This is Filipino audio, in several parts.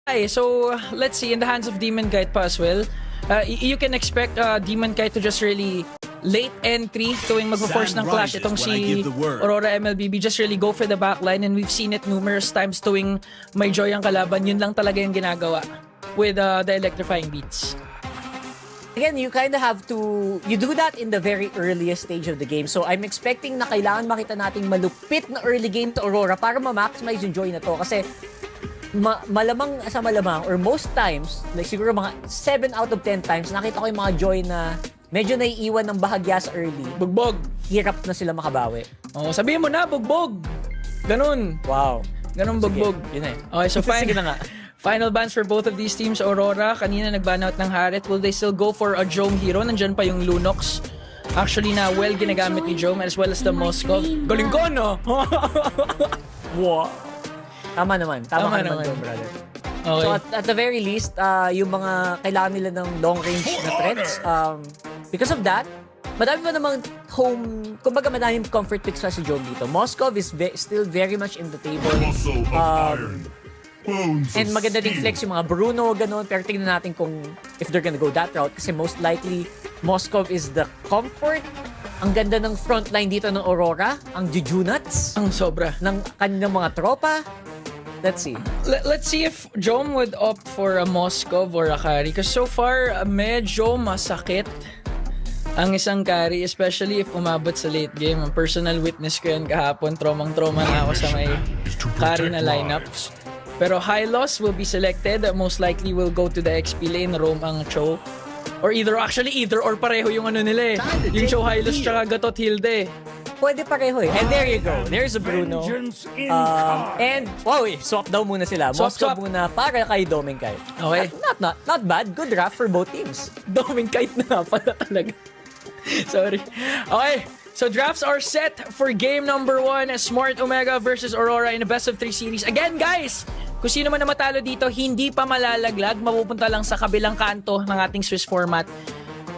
So let's see, in the hands of Demon Kite pa as well, you can expect Demon Kite to just really late entry tuwing magpo-force ng clash itong si Aurora MLBB, just really go for the backline, and we've seen it numerous times tuwing may Joy ang kalaban. Yun lang talaga yung ginagawa with the electrifying beats. Again, you kind of have to, you do that in the very earliest stage of the game. So I'm expecting na kailangan makita nating malupit na early game to Aurora para ma-maximize yung Joy na to. Kasi malamang sa malamang, or most times, like siguro mga 7 out of 10 times, nakita ko yung mga Joy na medyo naiiwan ng bahagya sa early. Bugbog. Hirap na sila makabawi. Oh, sabihin mo na, bugbog. Ganun. Wow. Ganun bugbog. Sige, yun eh. Okay, so fine. Sige na nga. Final bans for both of these teams. Aurora, kanina nag-ban out ng Harit. Will they still go for a Jome hero? Nandyan pa yung Lunox. Actually na well ginagamit ni Jome, as well as the Moskov. Galing ko, no? Wow. Tama naman. Tama naman, brother. Okay. So at the very least, yung mga kailangan nila ng long range na threats, because of that, madami pa namang kumbaga madaming comfort picks pa si Jome dito. Moskov is still very much in the table. And maganda din flex yung mga Bruno, ganun. Pero tingnan natin kung if they're gonna go that route. Kasi most likely, Moskov is the comfort. Ang ganda ng frontline dito ng Aurora. Ang Jujunuts. Ang sobra. Ng kanilang mga tropa. Let's see. Let's see if Jome would opt for a Moskov or a carry. Because so far, medyo masakit ang isang carry, especially if umabot sa late game. Ang personal witness ko yan kahapon. Tromang-troma na ako sa may carry na lineups. Pero Hylos will be selected. Most likely will go to the XP lane. Roam ang Cho. Or either or pareho yung ano nila eh. Yung Cho Hylos tsaka Gatot Hilde. Pwede pareho eh. And there you go. There's a Bruno. And, wow eh, swap daw muna sila. Moskov muna para kay Dominkite. Okay. Not bad. Good draft for both teams. Dominkite na nga pala talaga. Sorry. Okay. So drafts are set for game number 1. Smart Omega versus Aurora in a best of 3 series. Again guys, kung sino man na matalo dito, hindi pa malalaglag. Mapupunta lang sa kabilang kanto ng ating Swiss format,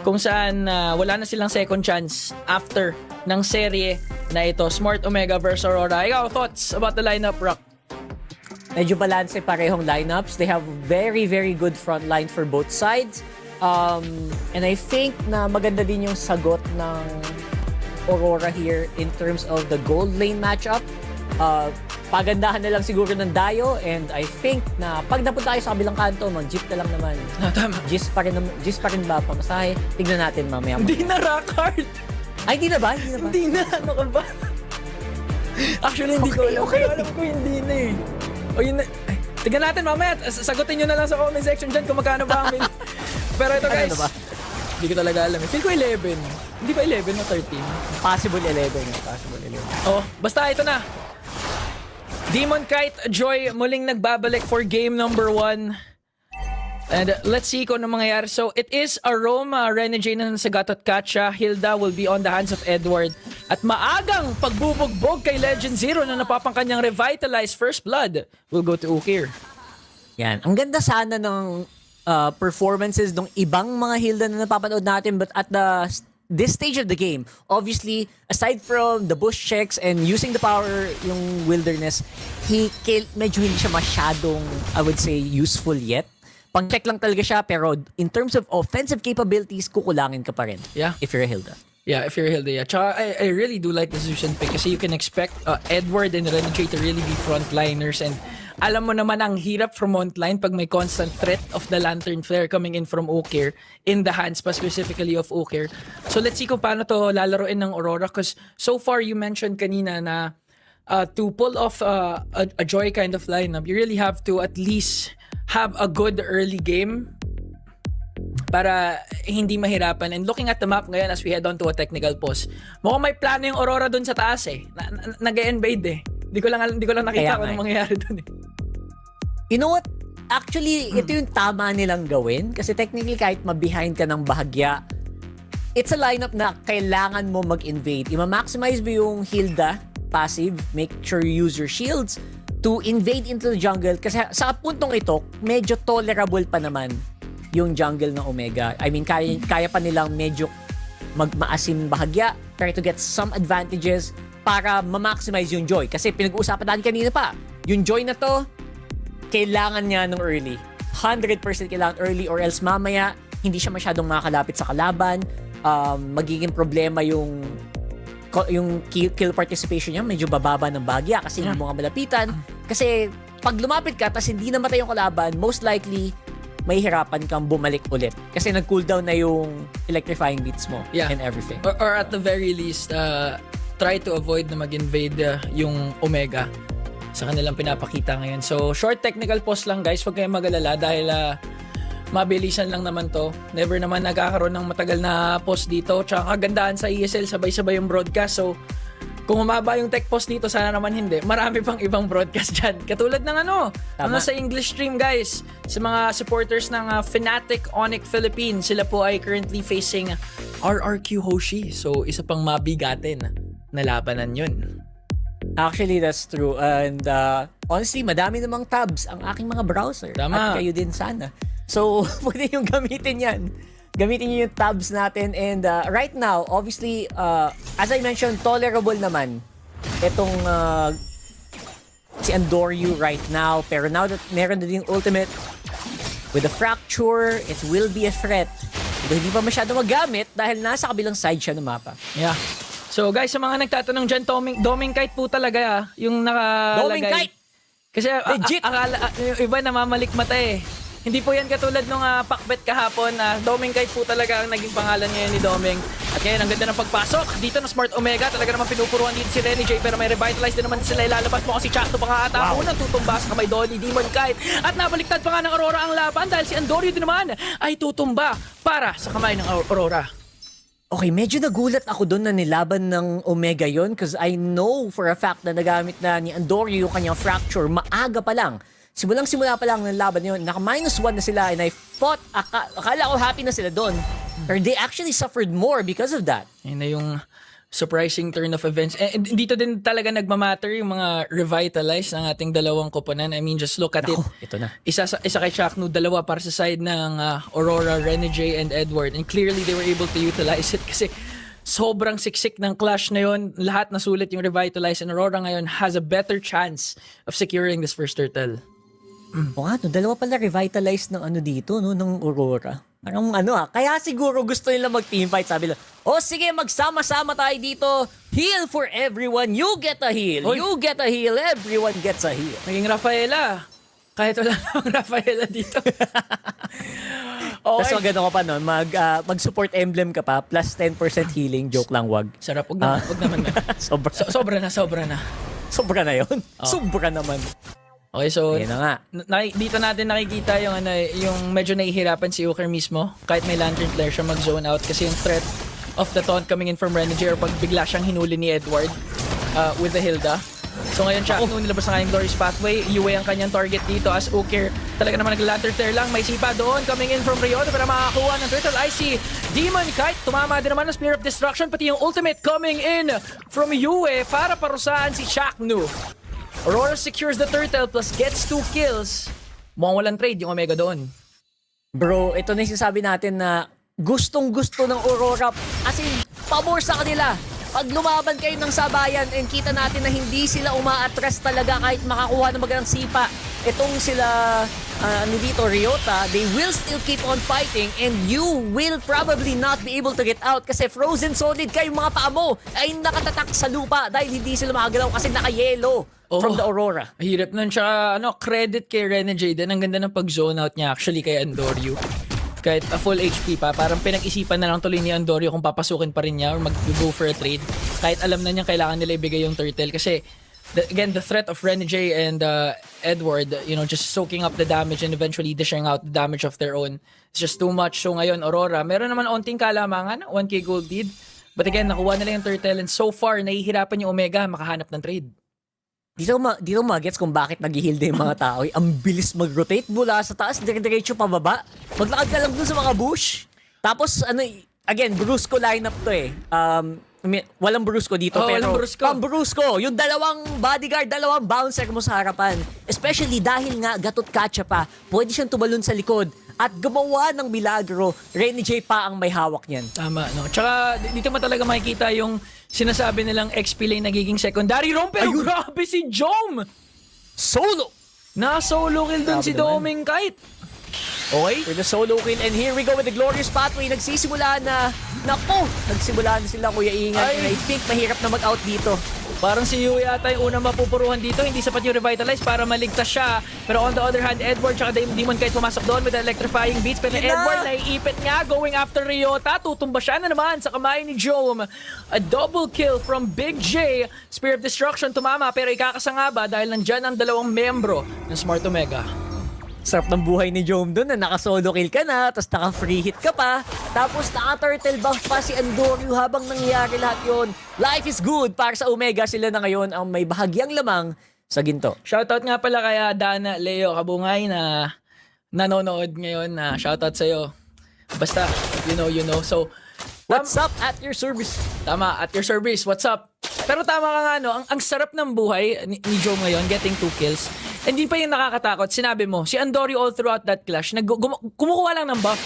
kung saan wala na silang second chance after ng serye na ito. Smart Omega versus Aurora. Ikaw, thoughts about the lineup, Rock? Medyo balance parehong lineups. They have very, very good front line for both sides. And I think na maganda din yung sagot ng Aurora here in terms of the gold lane matchup. Pagandahan na lang siguro ng Dayo, and I think na pag napunta tayo sa kabilang kanto, mag-jeep na lang naman. Tama. Gis pa rin ba pamasahe? Tignan natin mamaya. Hindi na rock hard. Ay, hindi na ba? Hindi na. Ano ka ba? Actually, hindi ko alam. Okay. Alam ko hindi na eh. O yun na. Ay, tignan natin mamaya. Sagutin nyo na lang sa comment section dyan kung magkano ba amin. Pero ito guys, ano ba? Hindi ko talaga alam. Feel ko 11. Hindi ba 11 o 13? Possible 11. Possible 11. Oh, basta ito na. Demon Kite, Joy, muling nagbabalik for game number 1. And let's see kung ano mangyayari. So, it is Aroma, Renegade na sa Gatot Katya. Hilda will be on the hands of Edward. At maagang pagbubugbog kay Legend Zero na napapangkanyang revitalized First Blood will go to Ukir. Yan. Ang ganda sana ng performances ng ibang mga Hilda na napapanood natin, but at this stage of the game, obviously, aside from the bush checks and using the power, yung wilderness, medyo hindi siya masyadong, I would say, useful yet. Pang-check lang talaga siya, pero in terms of offensive capabilities, kukulangin ka pa rin. Yeah. If you're a Hilda. Yeah, if you're Hilda, yeah. Tsaka, I really do like the Zeus'an pick kasi you can expect Edward and Renegade to really be frontliners, and alam mo naman ang hirap from frontline pag may constant threat of the Lantern Flare coming in from Ukir, in the hands pa specifically of Ukir. So let's see kung paano to lalaroin ng Aurora, because so far you mentioned kanina na to pull off a Joy kind of lineup, you really have to at least have a good early game para hindi mahirapan. And looking at the map ngayon as we head on to a technical pause, mukhang may plano yung Aurora dun sa taas eh. Nag-e-invade eh. Hindi ko lang nakita kung anong mangyayari dun eh. You know what? Actually, ito yung tama nilang gawin. Kasi technically, kahit ma-behind ka ng bahagya, it's a lineup na kailangan mo mag-invade. I-maximize mo yung Hilda passive. Make sure you use your shields to invade into the jungle. Kasi sa puntong ito, medyo tolerable pa naman yung jungle ng Omega. I mean, kaya pa nilang medyo magmaasim bahagya, try to get some advantages para ma-maximize yung Joy. Kasi pinag-uusapan natin kanina pa, yung Joy na to, kailangan niya ng early. 100% kailangan early or else mamaya hindi siya masyadong makakalapit sa kalaban. Magiging problema yung kill participation niya, medyo bababa ng bahagya kasi hindi mo nga malapitan. Kasi pag lumapit ka tas hindi namatay yung kalaban, most likely mahihirapan kang bumalik ulit kasi nag-cooldown na yung electrifying beats mo and everything. Or at the very least, try to avoid na mag-invade yung Omega sa kanilang pinapakita ngayon. So, short technical pause lang guys, huwag kayong mag-alala dahil mabilisan lang naman to. Never naman nagkakaroon ng matagal na pause dito. Tsaka kagandahan sa ESL, sabay-sabay yung broadcast. So, kung umaba yung tech pause dito, sana naman hindi. Marami pang ibang broadcast dyan. Katulad ng sa English stream guys. Sa mga supporters ng Fnatic Onyx Philippines, sila po ay currently facing RRQ Hoshi. So, isa pang mabigatin na labanan yun. Actually, that's true. And honestly, madami namang tabs ang aking mga browser. Tama. At kayo din sana. So, pwede yung gamitin yan. Gamitin nyo yung tabs natin. And right now, obviously, as I mentioned, tolerable naman itong si Andoryu right now. Pero now that meron na din ultimate with the fracture, it will be a threat. Pero hindi pa masyado magamit dahil nasa kabilang side siya ng mapa. Yeah. So guys, sa mga nagtatanong dyan, Doming Kite po talaga yung nakalagay. Doming Kite! Kasi Legit! akala, yung iba namamalik mata eh. Hindi po yan katulad nung pakbet kahapon. Doming Kite po talaga ang naging pangalan ngayon ni Doming. At ngayon, ang ganda ng pagpasok. Dito na Smart Omega, talaga naman pinupuruan dito si Renny J. Pero may revitalize din naman sila. Ilalabas mo kasi Chakto pa nga ata. Unang tutumba sa kamay doon ni Demon Kite. At nabaliktad pa nga ng Aurora ang laban dahil si Andoryu din naman ay tutumba para sa kamay ng Aurora. Okay, medyo nagulat ako doon na nilaban ng Omega yon because I know for a fact na nagamit na ni Andoryu yung kanyang fracture maaga pa lang. Simulang-simula pa lang ng laban yun. Naka-1 na sila and I thought, akala ko happy na sila doon. Or they actually suffered more because of that. Yun na yung surprising turn of events. And dito din talaga nagmamatter yung mga revitalize ng ating dalawang koponan. I mean, just look at it. Ito na. Isa kay Shaknu, dalawa para sa side ng Aurora, Renny J, and Edward. And clearly, they were able to utilize it kasi sobrang siksik ng clash na yun. Lahat nasulit yung revitalize and Aurora ngayon has a better chance of securing this first turtle. O nga, dalawa pala revitalize ng dito, no, ng Aurora. Parang kaya siguro gusto nila mag-team fight. Sabi lang, sige, magsama-sama tayo dito. Heal for everyone. You get a heal. Oy. You get a heal. Everyone gets a heal. Naging Rafaela. Kahit wala namang Rafaela dito. Tapos maganda ka pa nun, mag-support emblem ka pa, plus 10% healing. Joke lang, wag. Sarap, wag naman. Sobra na. Sobra na yun? Sobra naman. Okay, so Yan na nga. dito natin nakikita yung yung medyo nahihirapan si Uker mismo kahit may Lantern Flare siya mag-zone out kasi yung threat of the taunt coming in from Renegade or pag bigla siyang hinuli ni Edward with the Hilda. So ngayon siya nilabas na kanyang Glorious Pathway. Yue ang kanyang target dito as Uker talaga naman nag-Lantern Flare lang. May sipa doon coming in from Rio para makakuha ng turtle. I see Demon Kite. Tumama din naman ng Spear of Destruction pati yung ultimate coming in from Yue para parusahan si Shaknu. Aurora secures the turtle plus gets 2 kills. Mukhang walang trade yung Omega doon. Bro, ito na yung sinasabi natin na gustong-gusto ng Aurora. As in, pabor sa kanila. Pag lumaban kayo ng sabayan and kita natin na hindi sila umaatras talaga kahit makakuha ng magandang sipa. Itong sila, dito, Ryota, they will still keep on fighting and you will probably not be able to get out kasi frozen solid kayo mga paa mo ay nakatatak sa lupa dahil hindi sila makagalaw kasi naka-yellow. From the Aurora. Hirap nun. Tsaka, credit kay Renegade din. Ang ganda ng pag-zone out niya actually kay Andoryu. Kahit a full HP pa, parang pinag-isipan na lang tuloy ni Andoryu kung papasukin pa rin niya or mag-go for a trade. Kahit alam na niya kailangan nila ibigay yung turtle. Kasi, again, the threat of Renegade and Edward, just soaking up the damage and eventually dishing out the damage of their own. It's just too much. So ngayon, Aurora, meron naman onting kalamangan, 1k gold lead. But again, nakuha nila yung turtle and so far, nahihirapan yung Omega makahanap ng trade. Dito magets kung bakit nag-heal din yung mga tao. Ang bilis mag-rotate mula sa taas, dire-diretso pababa. Maglakad ka lang dun sa mga bush. Tapos, again, Brusco lineup to eh. Walang Brusco dito, pero walang Brusco. pang-Brusco. Yung dalawang bodyguard, dalawang bouncer mo sa harapan. Especially dahil nga gatot kacha pa, pwede siyang tumalon sa likod. At gumawa ng milagro, Renny J pa ang may hawak niyan. Tama, no? Tsaka, dito mo talaga makikita yung sinasabi nilang XP lane nagiging secondary roam. Pero grabe si Jom! Solo! Na-solo kill dun si Grabe naman. Doming Kite. Okay? With the solo kill, and here we go with the glorious pathway. Nagsisimula na, nagsimula na sila, Kuya Ingan. Ay. And I think mahirap na mag-out dito. Parang si Yui yata yung unang mapupuruhan dito. Hindi sapat yung revitalize para maligtas siya. Pero on the other hand, Edward tsaka Demon Kite pumasok doon with the electrifying beats. Pero Yun na. Edward naiipit nga going after Ryota. Tutumba siya na naman sa kamay ni Jome. A double kill from Big J. Spear of Destruction tumama pero ikakasa nga ba dahil nandyan ang dalawang membro ng Smart Omega. Sarap ng buhay ni Jome dun na naka-solo kill ka na, tapos naka-free hit ka pa, tapos naka-turtle buff pa si Andoryu habang nangyayari lahat yon. Life is good para sa Omega, sila na ngayon ang may bahagyang lamang sa ginto. Shoutout nga pala kaya Dana Leo Kabungay na nanonood ngayon. Shoutout sa'yo. Basta, you know. So, What's up at your service? tama, at your service, what's up? Pero tama ka nga, no? Ang sarap ng buhay ni Joe ngayon, getting 2 kills. Hindi pa yung nakakatakot. Sinabi mo, si Andoryu all throughout that clash, kumukuha lang ng buff.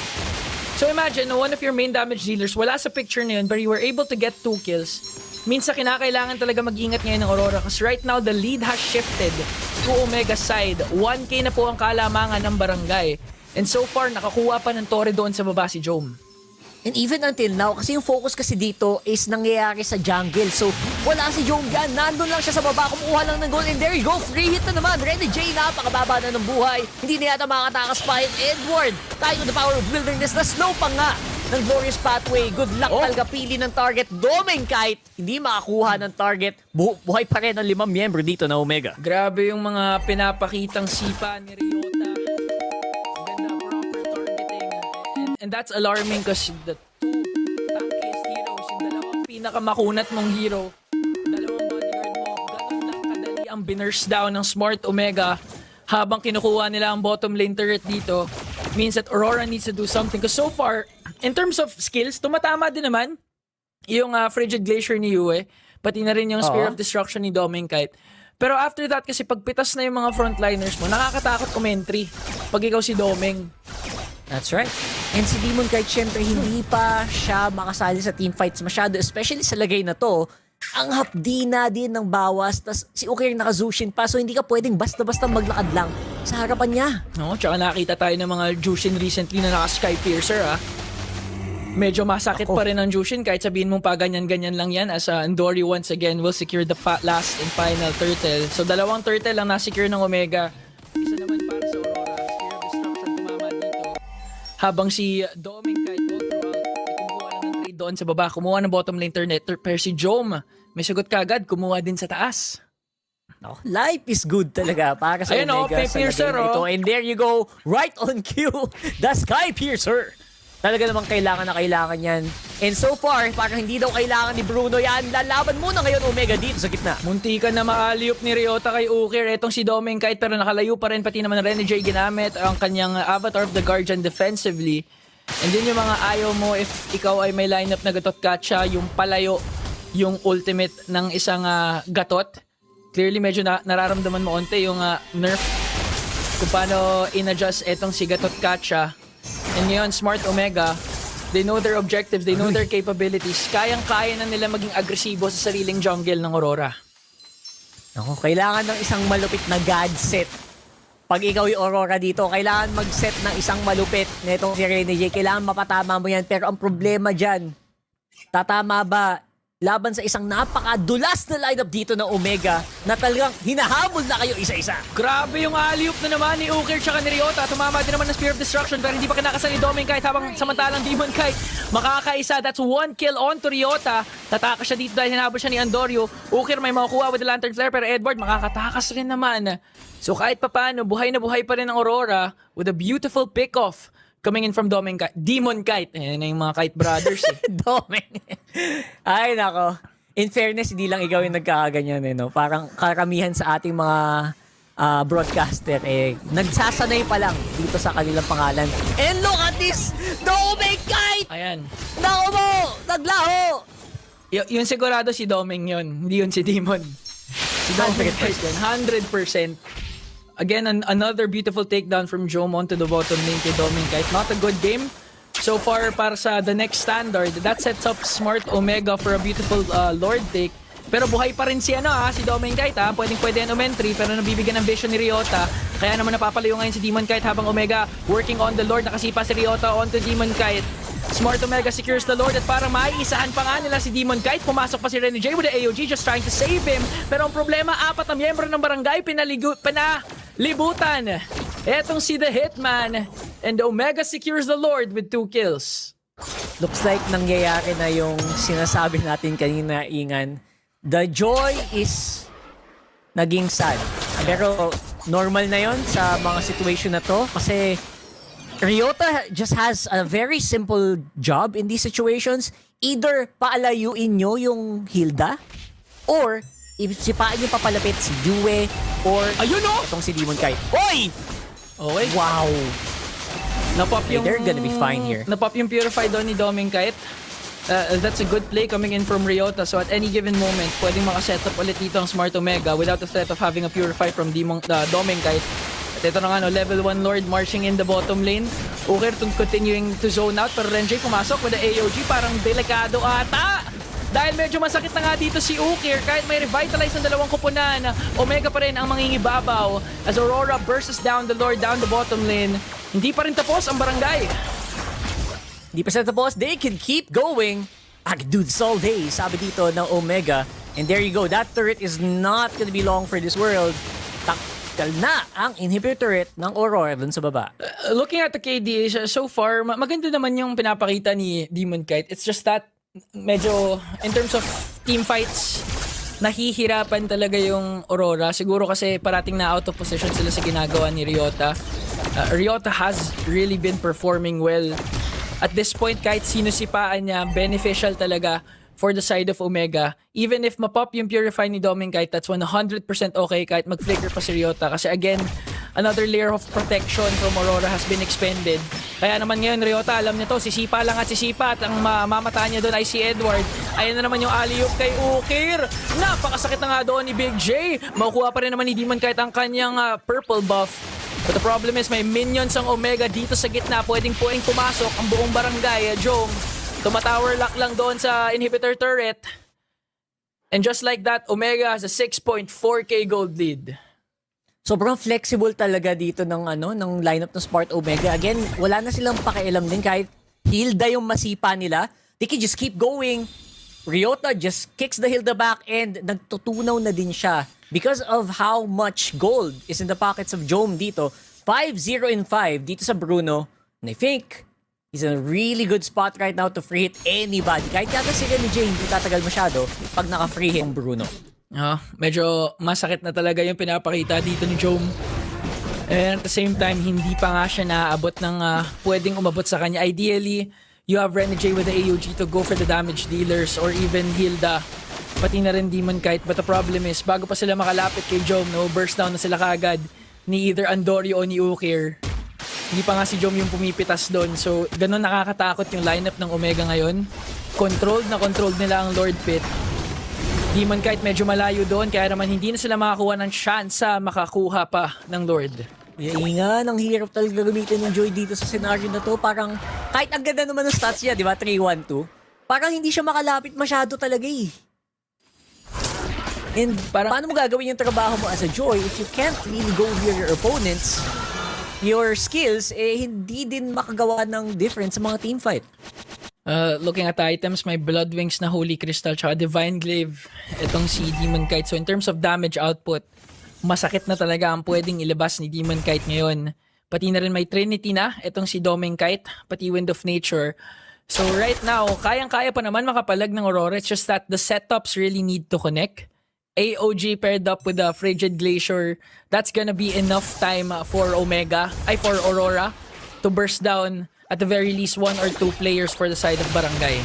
So imagine, no, one of your main damage dealers, wala sa picture na yun, but you were able to get 2 kills. Minsan kinakailangan talaga mag-ingat ngayon ng Aurora kasi right now, the lead has shifted to Omega side. 1K na po ang kalamangan ng barangay. And so far, nakakuha pa ng Torre doon sa baba si Jome. And even until now, kasi yung focus kasi dito is nangyayari sa jungle. So, wala si Jome dyan. Nandun lang siya sa baba, kumukuha lang ng goal. And there you go, free hit na naman. Renny J, napakababa na ng buhay. Hindi na yata makatakas pa. And Edward, tayo to the power of wilderness. Na slow pa nga ng glorious pathway. Good luck talaga pili ng target. Doming Kite, hindi makakuha ng target. Buhay pa rin ang 5 miyembro dito na Omega. Grabe yung mga pinapakitang sipa ni Ryota. Ganda, proper targeting. And that's alarming kasi the two tankiest heroes, yung dalawang pinakamakunat mong hero, dalawang bodyguard mo, ganun lang kadali ang binurst down ng Smart Omega habang kinukuha nila ang bottom lane turret dito. Means that Aurora needs to do something. Because so far, in terms of skills, tumatama din naman yung Frigid Glacier ni Yue, pati na rin yung Spear of Destruction ni Doming Kite. Pero after that, kasi pagpitas na yung mga frontliners mo, nakakatakot umentry pag ikaw si Doming. That's right. And si Demon Kite, syempre, hindi pa siya makasali sa teamfights masyado, especially sa lagay na to. Ang hapdi na din ng bawas, tas si Uker naka-Zushin pa, so hindi ka pwedeng basta-basta maglakad lang sa harapan niya. No, tsaka nakita tayo ng mga Jushin recently na naka-Sky Piercer, Medyo masakit pa rin ang Jushin kahit sabihin mong pa ganyan-ganyan lang yan as Andoryu once again will secure the last and final turtle. So 2 turtle ang na-secure ng Omega. Isa naman para sa Aurora. Spear of Destruction tumama dito. Habang si Doming Kite all throughout, kumuha lang ng trade doon sa baba. Kumuha ng bottom lane turret. Pero si Jome, may sagot kagad, kumuha din sa taas. No, life is good talaga para sa Ayun, Omega sa Piercer, lagay na ito. And there you go, right on cue, the Sky Piercer. Talaga namang kailangan yan. And so far, parang hindi daw kailangan ni Bruno yan. Lalaban muna ngayon Omega dito sa gitna. Munti ka na maaliop ni Ryota kay Uker. Etong si Doming Kite pero nakalayo pa rin. Pati naman Renny J ginamit ang kanyang Avatar of the Guardian defensively. And din yung mga ayaw mo if ikaw ay may lineup na Gatot Kacha, yung palayo, yung ultimate ng isang Gatot. Clearly medyo nararamdaman mo onte yung nerf kung paano in-adjust etong si Gatot Kacha. And ngayon, Smart Omega, they know their objectives, they know their capabilities. Kayang-kaya na nila maging agresibo sa sariling jungle ng Aurora. Ako, kailangan ng isang malupit na god set. Pag ikaw yung Aurora dito, kailangan mag-set ng isang malupit na itong si Renny J. Kailangan mapatama mo yan. Pero ang problema dyan, tatama ba laban sa isang napakadulas na lineup dito ng Omega na talagang hinahabol na kayo isa-isa. Grabe yung alley-oop na naman ni Uker tsaka ni Ryota. Tumama din naman ng Spear of Destruction pero hindi pa kinakasal ni Doming Kite habang samantalang Demon Kite makakaisa. That's 1 kill on to Ryota. Tataka siya dito dahil hinabol siya ni Andoryu. Uker may makukuha with the Lantern Flare pero Edward makakatakas rin naman. So kahit papano, buhay na buhay pa rin ang Aurora with a beautiful pick-off coming in from Demon Kite. Ayan na yung mga Kite Brothers Doming. Ay, nako. In fairness, hindi lang ikaw yung nagkakaganyan no? Parang karamihan sa ating mga broadcaster, nagsasanay pa lang dito sa kanilang pangalan. And look at this! Doming Kite! Ayan. Nako mo! Naglaho! Yun sigurado si Doming yun. Hindi yun si Demon. Si Doming Kite yun. 100%. Again, another beautiful takedown from Jome onto the bottom lane kay Doming Kite. Not a good game so far para sa the next standard. That sets up Smart Omega for a beautiful Lord take. Pero buhay pa rin si si Domain Kite Pwede yan umentry pero nabibigyan ng vision ni Ryota. Kaya naman napapalayo ngayon si Demon Kite habang Omega working on the Lord. Nakasipa si Ryota onto Demon Kite. Smart Omega secures the Lord at para maiisahan pa nga nila si Demon Kite. Pumasok pa si Rene J with the AOG just trying to save him. Pero ang problema, 4 na miyembro ng barangay pinalibutan. Etong si The Hitman and Omega secures the Lord with 2 kills. Looks like nangyayari na yung sinasabi natin kanina, Ingan. The joy is naging sad. Pero normal na yon sa mga situation na to kasi Ryota just has a very simple job in these situations. Either paalayuin nyo yung Hilda or sipaan nyo papalapit si Yue or Ayun itong si Demon Kite. Oy! Okay. Wow! Napop yung, they're gonna be fine here. Napop yung Purify doon ni Domain Kite. That's a good play coming in from Ryota. So at any given moment, pwedeng makasetup ulit dito ang Smart Omega without the threat of having a Purify from Domain Kite. At ito na nga, level 1 Lord marching in the bottom lane. Uker continuing to zone out, pero Renjay pumasok with the AOG. Parang delikado ata. Dahil medyo masakit na nga dito si Ukir kahit may revitalize ng dalawang kupunan. Omega pa rin ang mangingibabaw as Aurora bursts down the Lord down the bottom lane. Hindi pa rin tapos ang barangay. Hindi pa sila tapos. They can keep going. I can do this all day, sabi dito ng Omega. And there you go. That turret is not gonna be long for this world. Takal na ang inhibitor turret ng Aurora dun sa baba. Looking at the KD, so far, maganda naman yung pinapakita ni Demon Kite. It's just that medyo in terms of team fights, nahihirapan talaga yung Aurora. Siguro kasi parating na out of position sila sa ginagawa ni Ryota. Ryota has really been performing well. At this point, kahit sino sipaan niya, beneficial talaga for the side of Omega. Even if mapop yung Purify ni Domain Kite, that's 100% okay kahit mag-flicker pa si Ryota. Kasi again, another layer of protection from Aurora has been expended. Kaya naman ngayon, Ryota, alam niya to, sisipa lang at sisipa. At ang mamata niya doon ay si Edward. Ayan na naman yung alley-oop kay Ukir. Napakasakit na nga doon ni Big J. Makukuha pa rin naman ni Demon Kite ang kanyang purple buff. But the problem is may minions ang Omega dito sa gitna. Pwedeng pumasok ang buong barangay. Jong, tumatower lock lang doon sa inhibitor turret. And just like that, Omega has a 6.4k gold lead. Sobrang flexible talaga dito ng ng lineup ng Smart Omega. Again, wala na silang pakialam din kahit Hilda yung masipa nila. They can just keep going. Ryota just kicks the Hilda back and nagtutunaw na din siya. Because of how much gold is in the pockets of Jom dito. 5-0 in 5 dito sa Bruno. And I think he's in a really good spot right now to free hit anybody. Kahit yata si Rene J hindi tatagal masyado pag naka-free hit ang Bruno. Medyo masakit na talaga yung pinapakita dito ni Jom. And at the same time, hindi pa nga siya naaabot ng pwedeng umabot sa kanya. Ideally, you have Rene J with the AOG to go for the damage dealers or even Hilda. Pati na rin Demon Kite. But the problem is, bago pa sila makalapit kay Jom, burst down na sila kagad ni either Andorio o ni Ukir. Hindi pa nga si Jom yung pumipitas doon. So, ganun nakakatakot yung lineup ng Omega ngayon. Controlled nila ang Lord Pit. Demon Kite medyo malayo doon, kaya naman hindi na sila makakuha ng chance makakuha pa ng Lord. Ingan, ang hirap talaga gamitin ng Joy dito sa scenario na to. Parang, kahit ang ganda naman ng stats niya, di ba? 3-1-2. Parang hindi siya makalapit masyado talaga eh. And paano mo gagawin yung trabaho mo as a Joy if you can't really go near your opponents? Your skills, hindi din makagawa ng difference sa mga team fight. Looking at the items, may Blood Wings na Holy Crystal tsaka Divine Glaive. Itong si Demon Kite. So in terms of damage output, masakit na talaga ang pwedeng ilabas ni Demon Kite ngayon. Pati na rin may Trinity na. Itong si Domain Kite, pati Wind of Nature. So right now, kayang-kaya pa naman makapalag ng Aurora. It's just that the setups really need to connect. AOG paired up with the Frigid Glacier. That's gonna be enough time for for Aurora to burst down at the very least 1 or 2 players for the side of Barangay.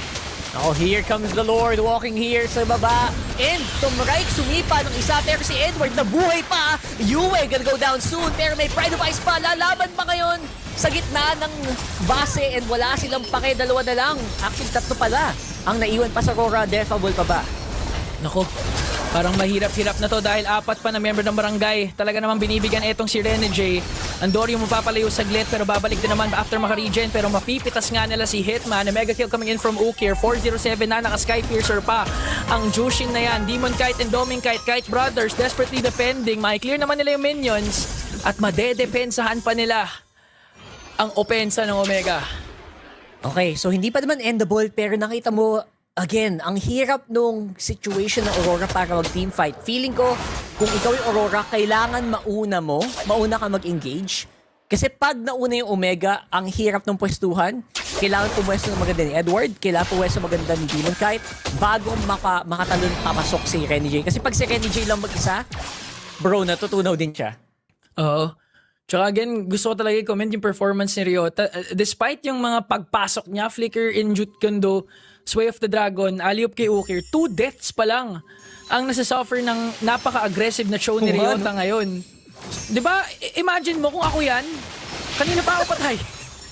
Oh, here comes the Lord walking here sa baba. And tumrike, sumipa ng isa. Pero si Edward nabuhay pa. Yue gonna go down soon. Pero may Pride of Ice pa. Lalaban pa ngayon sa gitna ng base. And wala silang pake. 2 na lang. Actually, 3 pala. Ang naiwan pa sa Aurora. Defable pa ba? Nako, parang mahirap-hirap na to dahil 4 pa na member ng barangay. Talaga namang binibigyan etong si Rene J Andorio mapapalayo saglit pero babalik din naman after maka-regen pero mapipitas nga nila si Hitman. A mega kill coming in from Ukir. 407 na, naka-Sky Piercer pa ang Jushin na yan. Demon Kite and Doming Kite, Kite Brothers desperately defending. Mai-clear naman nila yung minions at madedepensahan pa nila ang opensa ng Omega. Okay, so hindi pa naman endable pero nakita mo, again, ang hirap nung situation ng Aurora para mag-team fight. Feeling ko, kung ikaw yung Aurora, kailangan mauna ka mag-engage. Kasi pag nauna yung Omega, ang hirap ng pwestuhan. Kailangan pumwesto ng maganda ni Edward, kailangan pumwesto maganda ni Demon Kite bago makatalon papasok si Renny J. Kasi pag si Renny J lang mag-isa, bro, natutunaw din siya. Oo. Tsaka again, gusto ko talaga i-comment yung performance ni Ryota. Despite yung mga pagpasok niya, flicker in Jutkundo, Sway of the Dragon, Alley-oop kay Ukir, 2 deaths pa lang ang nasasuffer ng napaka-aggressive na show ni Ryota ngayon. Diba, imagine mo kung ako yan, kanina pa ako patay.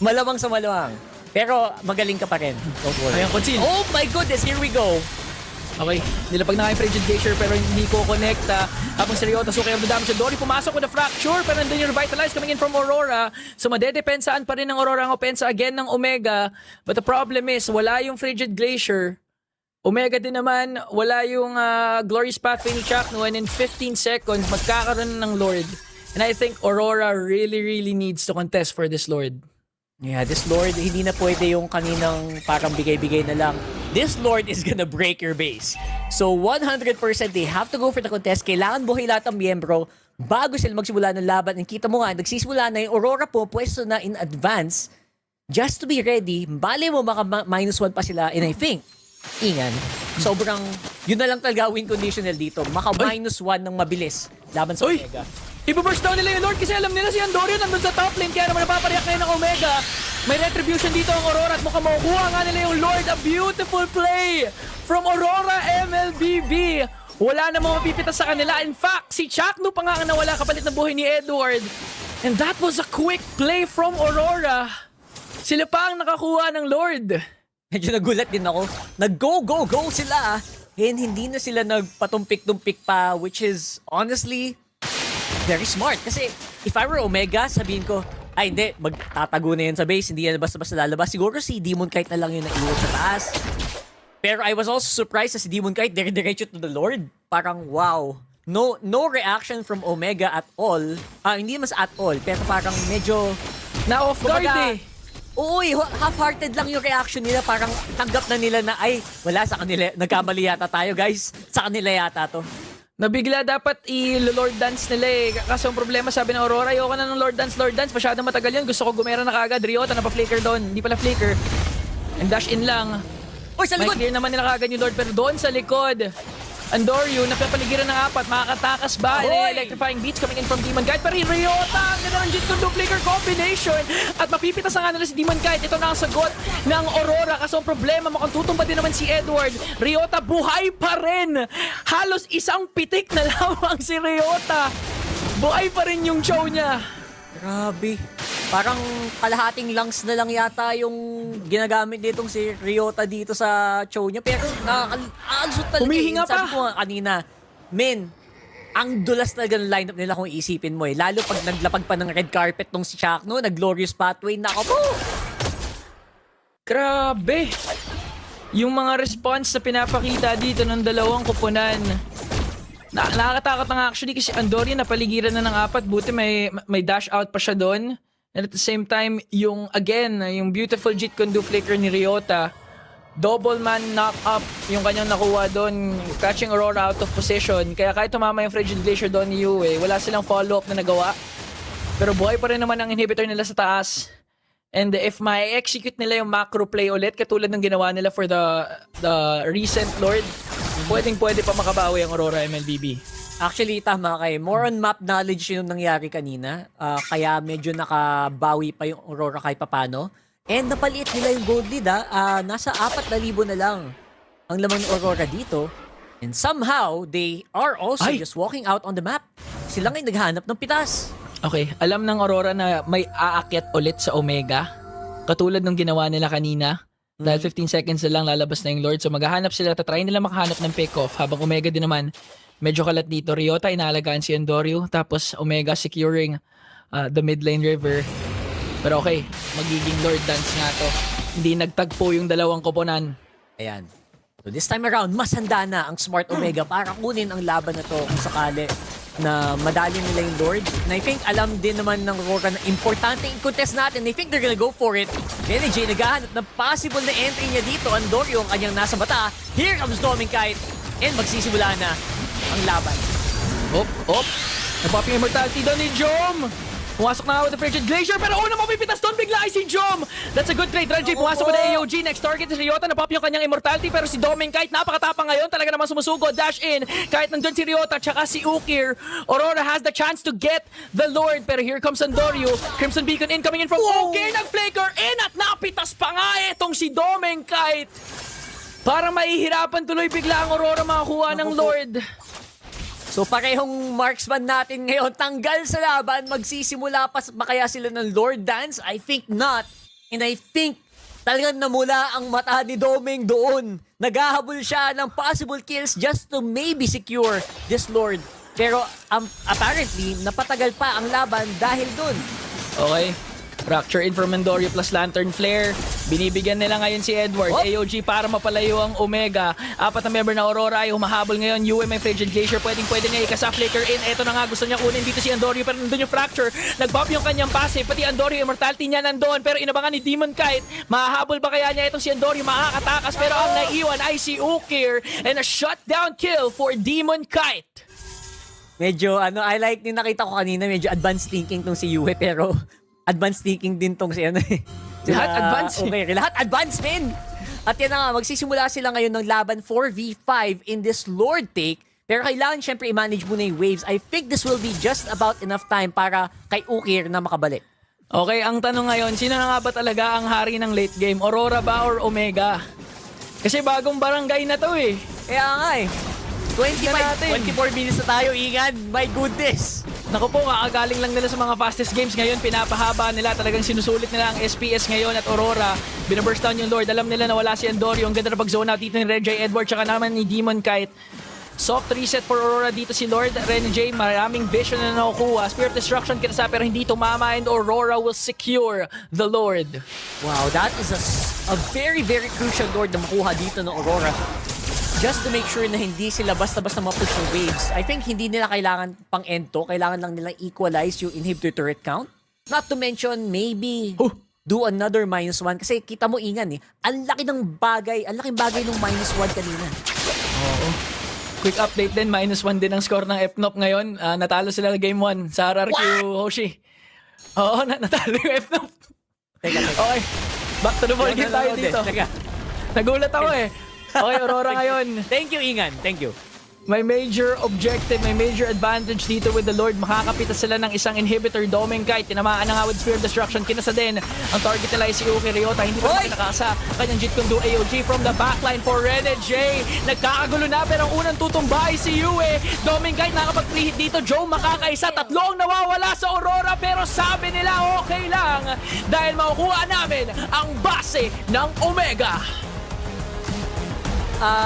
Malamang sa malamang. Pero magaling ka pa rin. Don't worry. Ayan, Konsin. Oh my goodness, here we go. Okay, nilapag na kay Frigid Glacier pero hindi ko connecta. Habang si Ryota, sukay of the damage. Dory pumasok with a fracture pero nandun yung Revitalize coming in from Aurora. So madedepensaan pa rin ng Aurora ang opensa again ng Omega. But the problem is, wala yung Frigid Glacier. Omega din naman, wala yung Glorious Pathway ni Chakno and in 15 seconds, magkakaroon ng Lord. And I think Aurora really needs to contest for this Lord. Yeah, this Lord, hindi na pwede yung kaninang parang bigay-bigay na lang. This Lord is gonna break your base. So 100% they have to go for the contest. Kailangan buhay lahat ng miyembro bago sila magsimula ng laban. And kita mo nga, nagsisimula na yung Aurora po, pwesto na in advance just to be ready. Bale mo, maka -1 pa sila. And I think, Ingan, sobrang, yun na lang talaga win conditional dito. Maka -1 ng mabilis laban sa Omega. Ibaburst down nila yung Lord kasi alam nila si Andorio nandun sa top lane kaya naman napapareact ngayon ng Omega. May retribution dito ang Aurora at mukhang makukuha nga nila yung Lord. A beautiful play from Aurora MLBB. Wala namang mapipitas sa kanila. In fact, si Chakno pa nga ang nawala kapalit ng buhay ni Edward. And that was a quick play from Aurora. Sila pa ang nakakuha ng Lord. Medyo nagulat din ako. Nag-go sila. And hindi na sila nagpatumpik-tumpik pa, which is honestly very smart. Kasi if I were Omega, sabihin ko, ay hindi, magtatago na yan sa base, hindi yan basta-basta lalabas. Siguro si Demon Kite na lang yung naiwan sa taas. Pero I was also surprised na si Demon Kite dire-diretso to the Lord. Parang wow. No reaction from Omega at all. Hindi mas at all, pero parang medyo Na off guard eh. Uy, half-hearted lang yung reaction nila. Parang tanggap na nila na, ay, wala sa kanila. Nagkamali yata tayo, guys. Sa kanila yata to. Nabigla dapat i-Lord Dance nila eh. Kaso ang problema sabi ng Aurora, ayoko na ng Lord Dance. Masyadong matagal yun. Gusto ko gumera na kagad. Ryota na pa-flicker doon. Hindi pala flicker. And dash in lang. Uy, sa May likod! clear naman nila kagad yung Lord. Pero doon sa likod, Andorio, napapaligiran ng 4. Makakatakas ba? Ahoy! Electrifying beats coming in from Demon Kite. Pero Ryota, ang ganda ng Jitkundo flicker combination. At mapipitas na nga nila si Demon Kite. Ito na ang sagot ng Aurora. Kaso ang problema, mukhang tutumba din naman si Edward. Ryota, buhay pa rin. Halos isang pitik na lamang si Ryota. Buhay pa rin yung show niya. Grabe. Parang kalahating lungs na lang yata yung ginagamit nitong si Ryota dito sa show niya. Pero nakakalusot talaga. Humihinga pa. Sabi ko nga kanina, men, ang dulas talaga ng lineup nila kung iisipin mo eh. Lalo pag naglapag pa ng red carpet tong si Chakno, nag-Glorious Pathway, nako po! Grabe. Yung mga response na pinapakita dito ng dalawang kupunan. Nakakatakot na nga actually kasi Andorio napaligiran na ng 4. Buti may dash out pa siya doon. And at the same time, yung beautiful Jitkundo flicker ni Ryota, double man knock up yung kanyang nakuha doon, catching Aurora out of position. Kaya kahit tumama yung Frigid Glacier doon ni Yue, wala silang follow-up na nagawa. Pero buhay pa rin naman ang inhibitor nila sa taas. And if ma-execute nila yung macro play ulit, katulad ng ginawa nila for the recent Lord, pwedeng-pwede pa makabawi ang Aurora MLBB. Actually, tama kayo. More on map knowledge yung nangyari kanina. Kaya medyo nakabawi pa yung Aurora kahit papano. And napaliit nila yung gold lead. Nasa 4,000 na lang ang lamang ng Aurora dito. And somehow, they are also just walking out on the map. Sila ngayon naghahanap ng pitas. Okay, alam ng Aurora na may aakyat ulit sa Omega. Katulad ng ginawa nila kanina. Dahil 15 seconds na lang lalabas na yung Lord. So maghahanap sila, tatry nila makahanap ng pick-off. Habang Omega din naman, medyo kalat dito. Ryota inaalagaan si Andorio. Tapos Omega securing the mid lane river. Pero okay, magiging Lord Dance nga to. Hindi nagtagpo yung dalawang koponan. Ayan. So this time around, mas handa na ang Smart Omega para kunin ang laban na to kung sakali na madali nila yung Lord. And I think alam din naman ng Aurora na importante i-contest natin. I think they're gonna go for it. Renny J naghahanap ng possible na entry niya dito. Andorio ang kanyang nasa bata. Here comes Doming Kite. And magsisimula na ang laban. Op. Napaping immortality doon ni Jom. Pumasok na nga with the Frigid Glacier, pero una mapipitas doon bigla ay si Jom. That's a good trade. Ranjay pumasok with the AOG. Next target is Ryota. Napap yung kanyang immortality, pero si Doming Kite napakatapang ngayon. Talaga naman sumusugod. Dash in. Kahit nandun si Ryota, tsaka si Ukir. Aurora has the chance to get the Lord, pero here comes Andorio. Crimson Beacon incoming in from Ukir. Nag-flaker in at napitas pa nga itong si Doming Kite. Parang mahihirapan tuloy bigla ang Aurora makakuha ng Lord. So parehong marksman natin ngayon tanggal sa laban. Magsisimula pa ba kaya sila ng Lord Dance? I think not. And I think talagang namula ang mata ni Doming doon. Naghahabol siya ng possible kills just to maybe secure this Lord. Pero apparently, napatagal pa ang laban dahil doon. Okay. Fracture in from Andorio plus Lantern Flare. Binibigyan nila ngayon si Edward. AOG para mapalayo ang Omega. Apat na member na Aurora ay humahabol ngayon. UM may Frigid Glacier. Pwede niya ikasa flicker in. Ito na nga gusto niya kunin dito si Andorio. Pero nandun yung Fracture. Nag-pop yung kanyang passive. Pati Andorio immortality niya nandun. Pero inabangan ni Demon Kite. Mahahabol ba kaya niya itong si Andorio? Makakatakas. Pero ang naiwan ay si Ukir. And a shutdown kill for Demon Kite. Medyo, I like yung nakita ko kanina, medyo advanced thinking tong si Yue, pero advanced thinking din tong si Lahat advanced. Okay, lahat advanced, men! At yan na nga, magsisimula sila ngayon ng laban 4v5 in this Lord take. Pero kailangan syempre i-manage muna yung waves. I think this will be just about enough time para kay Ukir na makabalik. Okay, ang tanong ngayon, sino na nga ba talaga ang hari ng late game? Aurora ba or Omega? Kasi bagong barangay na to eh. Kaya nga eh. 24 minutes na tayo, Ingan. My goodness. Naku po, kakagaling lang nila sa mga fastest games ngayon. Pinapahaba nila. Talagang sinusulit nila ang SPS ngayon at Aurora. Binaburst down yung Lord. Alam nila na wala si Andorio. Ang ganda na pag-zone out dito ni Renjay Edward. Tsaka naman ni Demon Kite. Soft reset for Aurora dito si Lord. Renjay, maraming vision na nakukuha. Spear of Destruction kinasa pero hindi tumama and Aurora will secure the Lord. Wow, that is a very, very crucial Lord na makuha dito ng Aurora. Just to make sure na hindi sila basta-basta mapush yung waves. I think hindi nila kailangan pang end to. Kailangan lang nilang equalize yung inhibitor turret count. Not to mention, maybe do another -1. Kasi kita mo, Ingan eh. Ang laking bagay ng -1 kanina. Oo. Quick update din, -1 din ang score ng FNOP ngayon. Natalo sila game 1 sa RRQ Hoshi. Oo, natalo yung FNOP. Teka. Okay, back to the ball game tayo dito. Nagulat ako eh. Okay, Aurora ngayon. Thank you, Ingan. Thank you. May major objective, may major advantage dito with the Lord. Makakapitas sila ng isang inhibitor, Doming Kite. Tinamaan na nga with Spear of Destruction. Kinasa din. Ang target nila ay si Ukir Ryota. Hindi pa nakakasa. Kanyang Jeet Kundo AOG from the backline for Rene J. Nagkakagulo na pero ang unang tutumba ay si Yue. Doming Kite nakapag-free hit dito. Joe makakaisa. Tatlo ang nawawala sa Aurora pero sabi nila okay lang dahil makukuha namin ang base ng Omega.